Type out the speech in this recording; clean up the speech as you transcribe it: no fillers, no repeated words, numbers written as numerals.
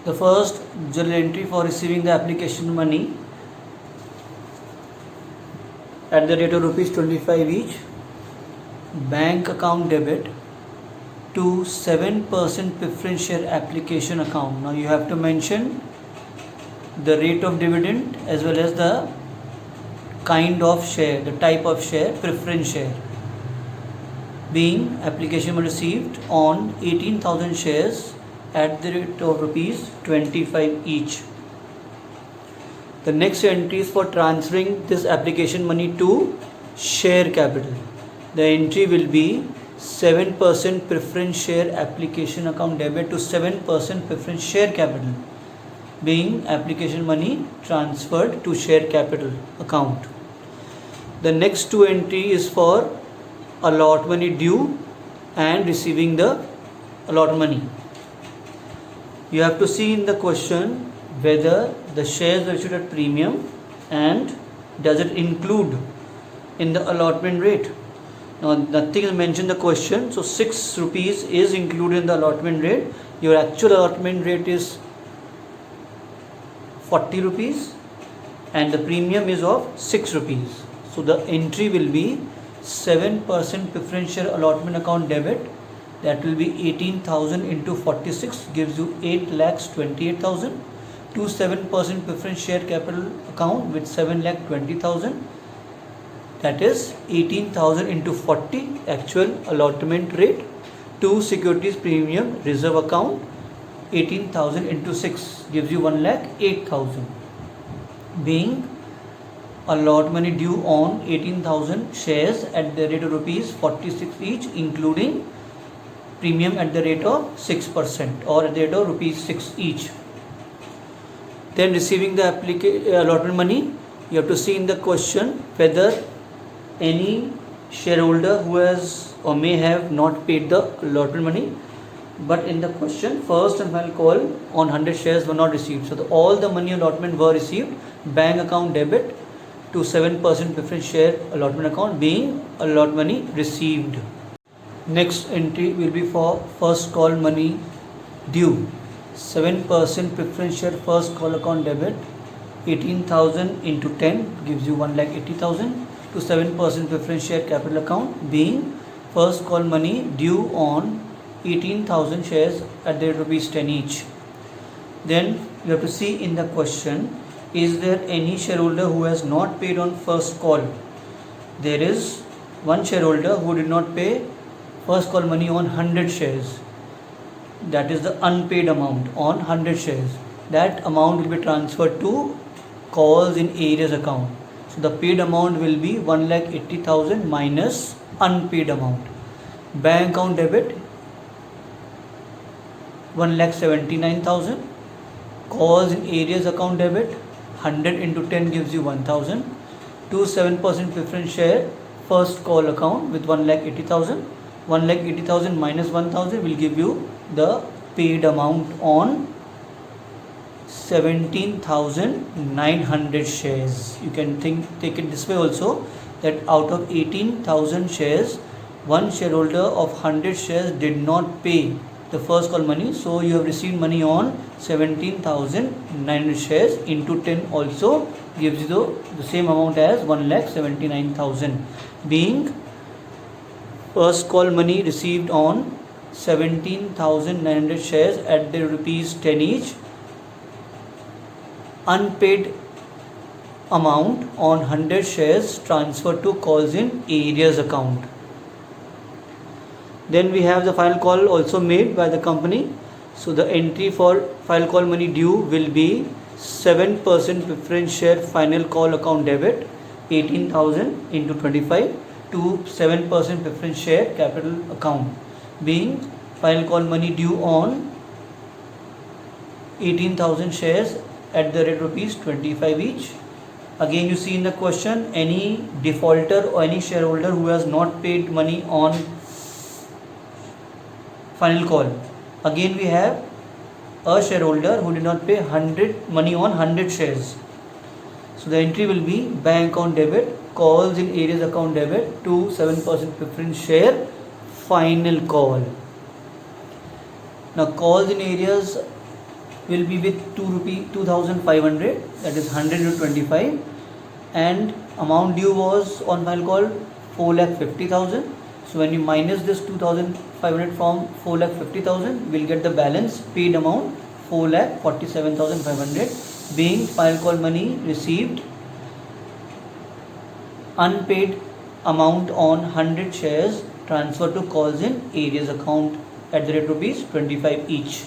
The first journal entry for receiving the application money at the rate of rupees 25 each, bank account debit to 7% preference share application account. Now you have to mention the rate of dividend as well as the kind of share, the type of share, preference share. Being application received on 18,000 shares at the rate of rupees 25 each. The next entry is for transferring this application money to share capital. The entry will be 7% preference share application account debit to 7% preference share capital, being application money transferred to share capital account. The next two entry is for allot money due and receiving the allot money. You have to see in the question whether the shares are issued at premium and does it include in the allotment rate. Now nothing is mentioned in the question, so 6 rupees is included in the allotment rate. Your actual allotment rate is 40 rupees and the premium is of 6 rupees. So the entry will be 7% preferential allotment account debit, that will be 18,000 into 46 gives you 8,28,000, to 7% preference share capital account with 7,20,000, that is 18,000 into 40 actual allotment rate, to securities premium reserve account 18,000 into 6 gives you 1,08,000, being allot money due on 18,000 shares at the rate of rupees 46 each, including premium at the rate of 6% or at the rate of rupees 6 each. Then receiving the allotment money, you have to see in the question whether any shareholder who has or may have not paid the allotment money, but in the question first and final call on 100 shares were not received. So all the money allotment were received, bank account debit to 7% preference share allotment account, being allot money received. Next entry will be for first call money due, 7% preference share first call account debit, 18,000 into 10 gives you 1,80,000, to 7% preference share capital account, being first call money due on 18,000 shares at the rate of rupees 10 each. Then you have to see in the question, is there any shareholder who has not paid on first call? There is one shareholder who did not pay first call money on 100 shares, that is the unpaid amount on 100 shares. That amount will be transferred to calls in arrears account. So the paid amount will be 1,80,000 minus unpaid amount. Bank account debit 1,79,000. Calls in arrears account debit 100 into 10 gives you 1,000. To 7% preference share first call account with 1,80,000. 1,80,000 minus 1,000 will give you the paid amount on 17,900 shares. You can take it this way also, that out of 18,000 shares, one shareholder of 100 shares did not pay the first call money, so you have received money on 17,900 shares into 10 also gives you the same amount as 1,79,000, being first call money received on 17,900 shares at the rupees 10 each, unpaid amount on 100 shares transferred to calls in arrears account. Then we have the final call also made by the company. So the entry for final call money due will be 7% preference share final call account debit, 18,000 into 25 to 7% preference share capital account, being final call money due on 18,000 shares at the rate rupees 25 each. Again you see in the question, any defaulter or any shareholder who has not paid money on final call. Again we have a shareholder who did not pay money on 100 shares. So the entry will be bank account debit, calls in arrears account debit to 7% preference share final call. Now calls in arrears will be with 2,500, that is 100 into 25, and amount due was on file called 4,50,000. So when you minus this 2,500 from 4,50,000, we'll get the balance paid amount 4,47,500, being file call money received, unpaid amount on 100 shares transferred to calls in areas account at the rate rupees 25 each.